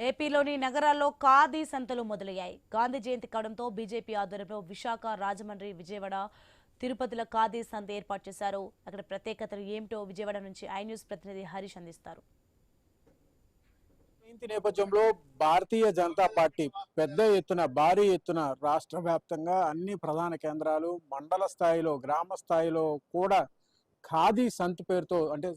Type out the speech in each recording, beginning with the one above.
ఏపీలోని నగరాల్లో ఖాదీ సంతలు మొదలయ్యాయి. గాంధీ జయంతి కావడంతో బీజేపీ ఆధ్వర్యంలో విశాఖ, రాజమండ్రి, విజయవాడ, తిరుపతిలో ఖాదీ సంత ఏర్పాటు చేశారు. అక్కడ ప్రత్యేకతలు ఏమిటో విజయవాడ నుంచి ఐ న్యూస్ ప్రతినిధి హరీష్ అందిస్తారు. జయంతి నేపథ్యంలో భారతీయ జనతా పార్టీ పెద్ద ఎత్తున భారీ ఎత్తున రాష్ట్ర వ్యాప్తంగా అన్ని ప్రధాన కేంద్రాలు మండల స్థాయిలో గ్రామ స్థాయిలో కూడా ఖాదీ సంత్ పేరుతో అంటే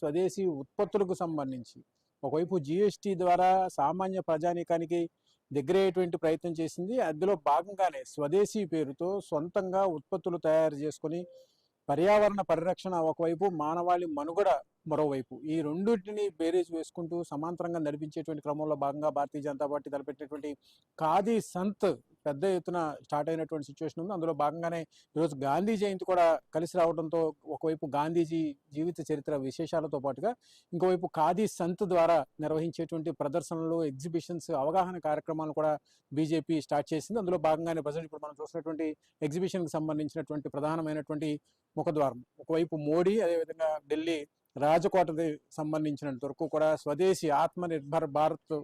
స్వదేశీ ఉత్పత్తులకు సంబంధించి ఒకవైపు జిఎస్టీ ద్వారా సామాన్య ప్రజానీకానికి దగ్గరయ్యేటువంటి ప్రయత్నం చేసింది. అందులో భాగంగానే స్వదేశీ పేరుతో సొంతంగా ఉత్పత్తులు తయారు చేసుకొని పర్యావరణ పరిరక్షణ ఒకవైపు, మానవాళి మనుగడ మరోవైపు, ఈ రెండింటిని బేరీజ్ వేసుకుంటూ సమాంతరంగా నడిపించేటువంటి క్రమంలో భాగంగా భారతీయ జనతా పార్టీ తలపెట్టినటువంటి ఖాదీ సంత్ పెద్ద ఎత్తున స్టార్ట్ అయినటువంటి సిచ్యువేషన్ ఉంది. అందులో భాగంగానే ఈరోజు గాంధీ జయంతి కూడా కలిసి రావడంతో ఒకవైపు గాంధీజీ జీవిత చరిత్ర విశేషాలతో పాటుగా ఇంకోవైపు ఖాదీ సంత్ ద్వారా నిర్వహించేటువంటి ప్రదర్శనలు, ఎగ్జిబిషన్స్, అవగాహన కార్యక్రమాలు కూడా బీజేపీ స్టార్ట్ చేసింది. అందులో భాగంగానే ప్రజెంట్ ఇప్పుడు మనం చూసినటువంటి ఎగ్జిబిషన్కి సంబంధించినటువంటి ప్రధానమైనటువంటి ముఖద్వారం ఒకవైపు మోడీ, అదేవిధంగా ఢిల్లీ రాజకోటకి సంబంధించినంత వరకు కూడా స్వదేశీ ఆత్మ నిర్భర్ భారత్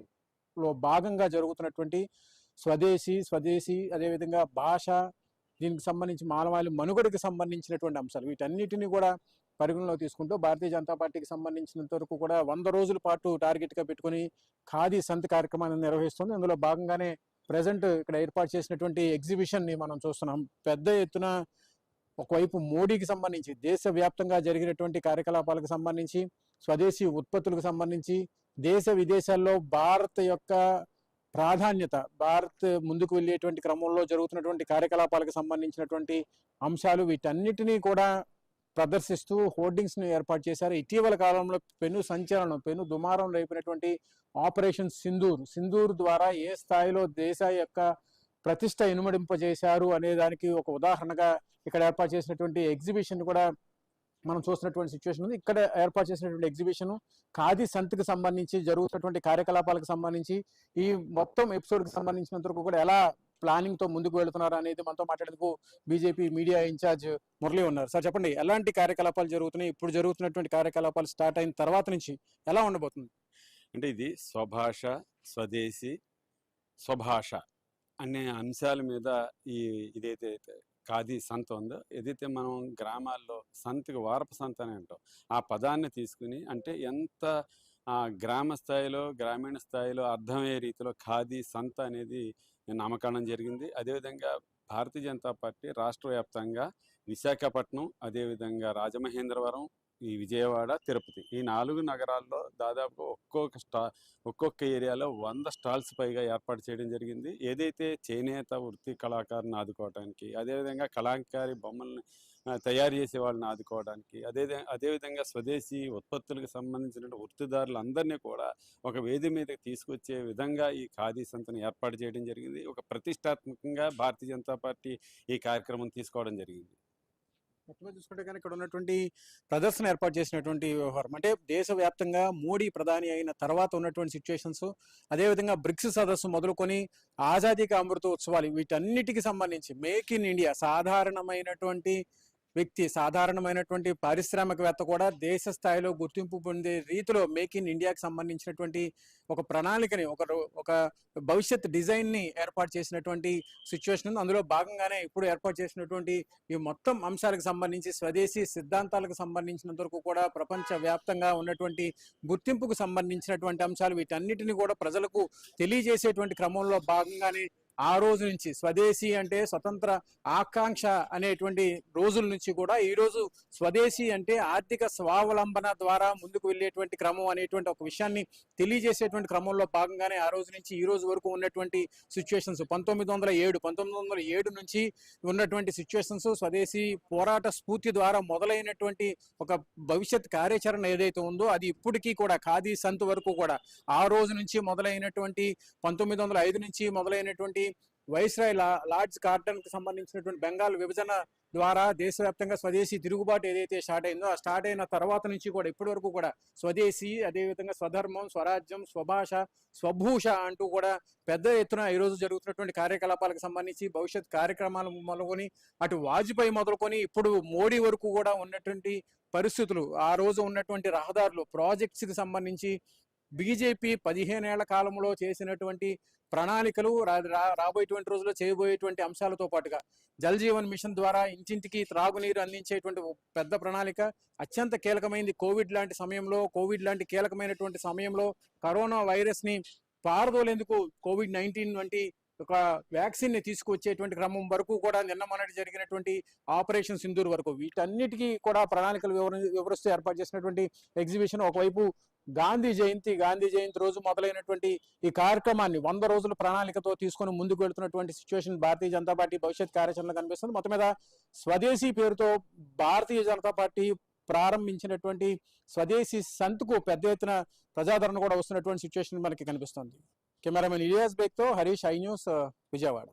లో భాగంగా జరుగుతున్నటువంటి స్వదేశీ అదేవిధంగా భాష, దీనికి సంబంధించి మానవాళి మనుగడకి సంబంధించినటువంటి అంశాలు, వీటన్నిటిని కూడా పరిగణలో తీసుకుంటూ భారతీయ జనతా పార్టీకి సంబంధించినంత వరకు కూడా 100 రోజుల పాటు టార్గెట్గా పెట్టుకుని ఖాదీ సంత్ కార్యక్రమాన్ని నిర్వహిస్తుంది. అందులో భాగంగానే ప్రజెంట్ ఇక్కడ ఏర్పాటు చేసినటువంటి ఎగ్జిబిషన్ని మనం చూస్తున్నాం. పెద్ద ఎత్తున ఒకవైపు మోడీకి సంబంధించి దేశవ్యాప్తంగా జరిగినటువంటి కార్యకలాపాలకు సంబంధించి, స్వదేశీ ఉత్పత్తులకు సంబంధించి, దేశ విదేశాల్లో భారత్ యొక్క ప్రాధాన్యత, భారత్ ముందుకు వెళ్ళేటువంటి క్రమంలో జరుగుతున్నటువంటి కార్యకలాపాలకు సంబంధించినటువంటి అంశాలు, వీటన్నిటినీ కూడా ప్రదర్శిస్తూ హోర్డింగ్స్ ను ఏర్పాటు చేశారు. ఇటీవల కాలంలో పెను దుమారం రేపినటువంటి ఆపరేషన్ సింధూర్ ద్వారా ఏ స్థాయిలో దేశ యొక్క ప్రతిష్ట ఇనుమడింపజేశారు అనే దానికి ఒక ఉదాహరణగా ఇక్కడ ఏర్పాటు చేసినటువంటి ఎగ్జిబిషన్ కూడా మనం చూసినటువంటి సిచ్యువేషన్ ఉంది. ఇక్కడ ఏర్పాటు చేసినటువంటి ఎగ్జిబిషన్ ఖాదీ సంత్కి సంబంధించి జరుగుతున్నటువంటి కార్యకలాపాలకు సంబంధించి, ఈ మొత్తం ఎపిసోడ్కి సంబంధించినంత వరకు కూడా ఎలా ప్లానింగ్ తో ముందుకు వెళుతున్నారు అనేది మనతో మాట్లాడేందుకు బీజేపీ మీడియా ఇన్ఛార్జ్ మురళి ఉన్నారు. సార్ చెప్పండి, ఎలాంటి కార్యకలాపాలు జరుగుతున్నాయి? ఇప్పుడు జరుగుతున్నటువంటి కార్యకలాపాలు స్టార్ట్ అయిన తర్వాత నుంచి ఎలా ఉండబోతుంది? అంటే ఇది స్వభాష, స్వదేశీ, స్వభాష అనే అంశాల మీద ఇదైతే ఖాదీ సంత ఉందో, ఏదైతే మనం గ్రామాల్లో సంతకి వారపు సంత అని అంటాం, ఆ పదాన్ని తీసుకుని అంటే ఎంత గ్రామ స్థాయిలో, గ్రామీణ స్థాయిలో అర్థమయ్యే రీతిలో ఖాదీ సంత అనేది నామకరణం జరిగింది. అదేవిధంగా భారతీయ జనతా పార్టీ రాష్ట్ర వ్యాప్తంగా విశాఖపట్నం, అదేవిధంగా రాజమహేంద్రవరం, ఈ విజయవాడ, తిరుపతి, ఈ 4 నగరాల్లో దాదాపు ఒక్కొక్క ఏరియాలో 100 స్టాల్స్ పైగా ఏర్పాటు చేయడం జరిగింది. ఏదైతే చేనేత వృత్తి కళాకారుని ఆదుకోవడానికి, అదేవిధంగా కళాకారి బొమ్మల్ని తయారు చేసే వాళ్ళని ఆదుకోవడానికి, అదేవిధంగా స్వదేశీ ఉత్పత్తులకు సంబంధించిన వృత్తిదారులందరినీ కూడా ఒక వేది మీదకి తీసుకొచ్చే విధంగా ఈ ఖాదీ సంతను ఏర్పాటు చేయడం జరిగింది. ఒక ప్రతిష్టాత్మకంగా భారతీయ జనతా పార్టీ ఈ కార్యక్రమం తీసుకోవడం జరిగింది. మొత్తం చూసుకుంటే కానీ ఇక్కడ ఉన్నటువంటి ప్రదర్శన ఏర్పాటు చేసినటువంటి వ్యవహారం అంటే దేశవ్యాప్తంగా మోడీ ప్రధాని అయిన తర్వాత ఉన్నటువంటి సిచ్యువేషన్స్, అదేవిధంగా బ్రిక్స్ సదస్సు మొదలుకొని ఆజాదీ కా అమృత ఉత్సవాలు, వీటన్నిటికి సంబంధించి మేక్ ఇన్ ఇండియా, సాధారణమైనటువంటి వ్యక్తి, సాధారణమైనటువంటి పారిశ్రామికవేత్త కూడా దేశ స్థాయిలో గుర్తింపు పొందే రీతిలో మేక్ ఇన్ ఇండియాకి సంబంధించినటువంటి ఒక ప్రణాళికని, ఒక భవిష్యత్ డిజైన్ ని ఏర్పాటు చేసినటువంటి సిచ్యువేషన్ ఉంది. అందులో భాగంగానే ఇప్పుడు ఏర్పాటు చేసినటువంటి ఈ మొత్తం అంశాలకు సంబంధించి స్వదేశీ సిద్ధాంతాలకు సంబంధించినంత వరకు కూడా ప్రపంచ వ్యాప్తంగా ఉన్నటువంటి గుర్తింపుకు సంబంధించినటువంటి అంశాలు, వీటన్నిటిని కూడా ప్రజలకు తెలియజేసేటువంటి క్రమంలో భాగంగానే ఆ రోజు నుంచి స్వదేశీ అంటే స్వతంత్ర ఆకాంక్ష అనేటువంటి రోజుల నుంచి కూడా ఈ రోజు స్వదేశీ అంటే ఆర్థిక స్వావలంబన ద్వారా ముందుకు వెళ్ళేటువంటి క్రమం అనేటువంటి ఒక విషయాన్ని తెలియజేసేటువంటి క్రమంలో భాగంగానే ఆ రోజు నుంచి ఈ రోజు వరకు ఉన్నటువంటి సిచ్యువేషన్స్ 1907 నుంచి ఉన్నటువంటి సిచ్యువేషన్స్, స్వదేశీ పోరాట స్ఫూర్తి ద్వారా మొదలైనటువంటి ఒక భవిష్యత్ కార్యాచరణ ఏదైతే ఉందో అది ఇప్పటికీ కూడా ఖాదీ సంత్ వరకు కూడా ఆ రోజు నుంచి మొదలైనటువంటి 1905 నుంచి మొదలైనటువంటి వైస్రాయ్ లార్డ్స్ గార్డెన్ కి సంబంధించినటువంటి బెంగాల్ విభజన ద్వారా దేశవ్యాప్తంగా స్వదేశీ తిరుగుబాటు ఏదైతే స్టార్ట్ అయిందో, ఆ స్టార్ట్ అయిన తర్వాత నుంచి కూడా ఇప్పటి వరకు కూడా స్వదేశీ, అదేవిధంగా స్వధర్మం, స్వరాజ్యం, స్వభాష, స్వభూష అంటూ కూడా పెద్ద ఎత్తున ఈ రోజు జరుగుతున్నటువంటి కార్యకలాపాలకు సంబంధించి భవిష్యత్ కార్యక్రమాలు మొదలుకొని అటు వాజ్పేయి మొదలుకొని ఇప్పుడు మోడీ వరకు కూడా ఉన్నటువంటి పరిస్థితులు, ఆ రోజు ఉన్నటువంటి రహదారులు, ప్రాజెక్ట్స్ కి సంబంధించి, బీజేపీ 15 ఏళ్ల కాలంలో చేసినటువంటి ప్రణాళికలు రాబోయేటువంటి రోజుల్లో చేయబోయేటువంటి అంశాలతో పాటుగా జల్ జీవన్ మిషన్ ద్వారా ఇంటింటికి త్రాగునీరు అందించేటువంటి పెద్ద ప్రణాళిక అత్యంత కీలకమైంది. కోవిడ్ లాంటి కీలకమైనటువంటి సమయంలో కరోనా వైరస్ ని పారదోలేందుకు COVID-19 వంటి ఒక వ్యాక్సిన్ ని తీసుకువచ్చేటువంటి క్రమం వరకు కూడా నిన్న మొన్నటి జరిగినటువంటి ఆపరేషన్ సింధూర్ వరకు వీటన్నిటికీ కూడా ప్రణాళికలు వివరిస్తూ ఏర్పాటు చేసినటువంటి ఎగ్జిబిషన్. ఒకవైపు గాంధీ జయంతి రోజు మొదలైనటువంటి ఈ కార్యక్రమాన్ని 100 రోజుల ప్రణాళికతో తీసుకొని ముందుకు వెళ్తున్నటువంటి సిచ్యువేషన్ భారతీయ జనతా పార్టీ భవిష్యత్ కార్యాచరణ కనిపిస్తుంది. మొత్తం మీద స్వదేశీ పేరుతో భారతీయ జనతా పార్టీ ప్రారంభించినటువంటి స్వదేశీ సంత్కు పెద్ద ఎత్తున ప్రజాదరణ కూడా వస్తున్నటువంటి సిచ్యువేషన్ మనకి కనిపిస్తుంది. కెమెరామెన్ ఇలియాస్ బేగ్ తో హరీష్, ఐ న్యూస్, విజయవాడ.